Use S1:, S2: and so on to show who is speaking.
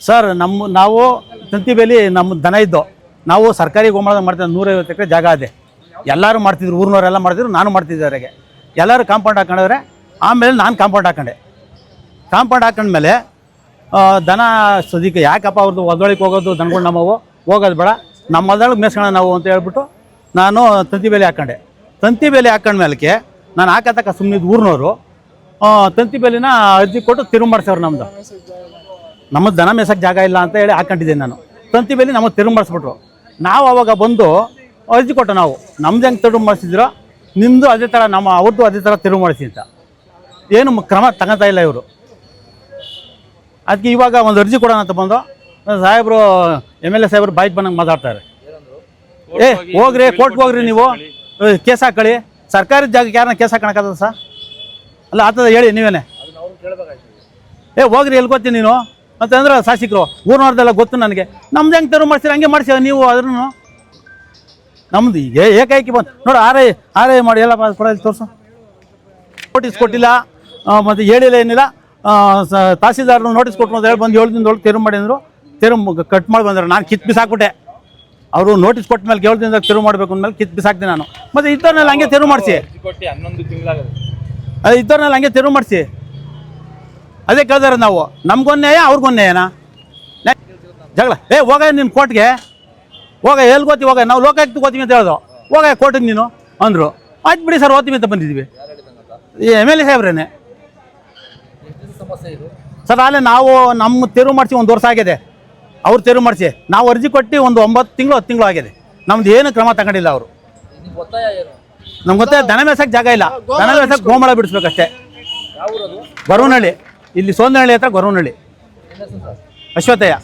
S1: Sir ನಾವು ತಂತಿಬೇಲಿ ನಮ್ಮ ದನ ಇದ್ದು ನಾವು ಸರ್ಕಾರಿ ಗೋಮಾಳ ಮಾಡ್ತಿದ್ದೆ 150 ಎಕರೆ ಜಾಗ ಇದೆ. ಎಲ್ಲರೂ ಮಾಡ್ತಿದ್ರು, ಊರಿನವರೆಲ್ಲ ಮಾಡ್ತಿದ್ರು, ನಾನು ಮಾಡ್ತಿದ್ದವರೆಗೆ ಎಲ್ಲರೂ ಕಾಂಪೌಂಡ್ ಹಾಕೊಂಡ್ರೆ ಆಮೇಲೆ ನಾನು ಕಾಂಪೌಂಡ್ ಹಾಕೊಂಡ್ಮೇಲೆ ದನ ಸದ್ಯಕ್ಕೆ ಯಾಕಪ್ಪ ಅವ್ರದ್ದು ಹೊದೊಳಗೆ ಹೋಗೋದು ದನಗಳು ನಮ್ಮವು ಹೋಗೋದು ಬೇಡ, ನಮ್ಮ ಹೊಲದೊಳಗೆ ಮೇಸ್ಕೊಳ್ಳೋಣ ನಾವು ಅಂತ ಹೇಳ್ಬಿಟ್ಟು ನಾನು ತಂತಿ ಬೇಲಿ ಹಾಕೊಂಡ್ಮೇಲೆ ನಾನು ಹಾಕತಕ್ಕ ಸುಮ್ಮನಿದ್ದು ಊರಿನವರು ತಂತಿ ಬೇಲಿನ ಅರ್ಜಿ ಕೊಟ್ಟು ತಿರುವು ಮಾಡಿಸೋರು. ನಮ್ಮ ದನ ಮೇಸಕ್ಕೆ ಜಾಗ ಇಲ್ಲ ಅಂತ ಹೇಳಿ ಹಾಕೊಂಡಿದ್ದೀನಿ ನಾನು. ತಂತಿ ಬೇಲಿ ನಮಗೆ ತಿರುವು ಮಾಡಿಸ್ಬಿಟ್ರು. ನಾವು ಅವಾಗ ಬಂದು ಅರ್ಜಿ ಕೊಟ್ಟು ನಾವು ನಮ್ದು ಹೆಂಗೆ ತಿರುವು ಮಾಡಿಸಿದ್ರು ನಿಮ್ಮದು ಅದೇ ಥರ ಅವ್ರದ್ದು ಅದೇ ಥರ ತಿರುವು ಮಾಡಿಸಿ ಅಂತ ಏನು ಕ್ರಮ ತಗೋತಾ ಇಲ್ಲ ಇವರು. ಅದಕ್ಕೆ ಇವಾಗ ಒಂದು ಅರ್ಜಿ ಕೊಡೋಣ ಅಂತ ಬಂದು ಸಾಹೇಬರು MLA ಸಾಹೇಬರು ಬಾಯ್ಗೆ ಬಂದಂಗೆ ಮಾತಾಡ್ತಾರೆ. ಹೋಗ್ರಿ ಕೋರ್ಟ್ಗೆ ಹೋಗ್ರಿ, ನೀವು ಕೇಸ್ ಹಾಕೊಳ್ಳಿ, ಸರ್ಕಾರಿ ಜಾಗಕ್ಕೆ ಯಾರನ್ನ ಕೇಸ್ ಹಾಕೋಣಕ್ಕದ ಸರ್? ಅಲ್ಲ ಆಗ್ತದೆ ಹೇಳಿ ನೀವೇನೆ. ಹೋಗ್ರಿ ಎಲ್ಲಿ ಗೊತ್ತಿ ನೀನು ಅಂತಂದ್ರೆ ಶಾಸಕರು ಊರಿನವ್ರದ್ದೆಲ್ಲ ಗೊತ್ತು ನನಗೆ. ನಮ್ದು ಹೆಂಗೆ ತೆರವು ಮಾಡ್ತೀರಿ ಹಂಗೆ ಮಾಡಿಸಿ ನೀವು. ಅದ್ರೂ ನಮ್ದು ಈಗ ಏಕೈಕಿ ಬಂದು ನೋಡಿ ಆರ್ ಐ ಮಾಡಿ ಎಲ್ಲ ಕೊಡೋದು ತೋರಿಸು. ನೋಟಿಸ್ ಕೊಟ್ಟಿಲ್ಲ ಮತ್ತು ಹೇಳಿಲ್ಲ, ಏನಿಲ್ಲ. ತಹಸೀಲ್ದಾರ್ನು ನೋಟಿಸ್ ಕೊಟ್ಟರು ಅಂತ ಹೇಳಿ ಬಂದು 7 ದಿನದೊಳಗೆ ತೆರವು ಮಾಡಿದ್ರು. ತೆರವು ಕಟ್ ಮಾಡಿ ಬಂದರು. ನಾನು ಕಿತ್ತು ಬಿಸಾಕ್ಬಿಟ್ಟೆ. ಅವರು ನೋಟಿಸ್ ಕೊಟ್ಟ ಮೇಲೆ 7 ದಿನದಾಗ ತೆರವು ಮಾಡಬೇಕು ಅಂದಮೇಲೆ ಕಿತ್ತು ಬಿಸಾಕ್ತೀನಿ ನಾನು. ಮತ್ತು ಇದ್ದವ್ರನ್ನೆಲ್ಲ ಹಂಗೆ ತೆರವು ಮಾಡಿಸಿ, ಇದ್ದವ್ರನ್ನೆಲ್ಲ ಹಂಗೆ ತೆರವು ಮಾಡಿಸಿ. ಅದೇ ಕೇಳ್ದಾರೆ ನಾವು. ನಮ್ಗೊಂದೇಯ ಅವ್ರಿಗೊಂದೇಯನ ಜಗಳ. ಹೋಗ ನೀನು ಕೋರ್ಟ್ಗೆ ಹೋಗ, ಎಲ್ಲಿ ಗೊತ್ತಿ ಹೋಗ, ನಾವು ಲೋಕಾಯುಕ್ತ ಓದ್ತೀವಿ ಅಂತ ಹೇಳ್ದು. ಹೋಗ ಕೋರ್ಟಿಗೆ ನೀನು ಅಂದರು. ಆಯ್ತು ಬಿಡಿ ಸರ್ ಓದ್ತೀವಿ ಅಂತ ಬಂದಿದ್ದೀವಿ. ಈ MLA ಸಾಹೇಬ್ರೇನೆ ಸರ್. ಅಲ್ಲೇ ನಾವು ನಮ್ಮ ತೆರವು ಮಾಡಿಸಿ 1 ವರ್ಷ ಆಗಿದೆ. ಅವ್ರು ತೆರವು ಮಾಡಿಸಿ ನಾವು ಅರ್ಜಿ ಕೊಟ್ಟು ಒಂದು 9 ತಿಂಗಳು 10 ತಿಂಗಳು ಆಗಿದೆ. ನಮ್ದು ಏನು ಕ್ರಮ ತಗೊಂಡಿಲ್ಲ ಅವರು. ನಮ್ಗೆ ಗೊತ್ತಾಗ ದನ ಮೇಸಕ್ಕೆ ಜಾಗ ಇಲ್ಲ. ದನ ಮೇಸಕ್ಕೆ ಗೋಮಾಳ ಬಿಡಿಸ್ಬೇಕಷ್ಟೇ. ಗೊರವನಹಳ್ಳಿ, ಇಲ್ಲಿ ಸೋಂದನಹಳ್ಳಿ ಹತ್ರ ಗೊರವನಹಳ್ಳಿ. ಅಶ್ವತ್ಥಯ್ಯ.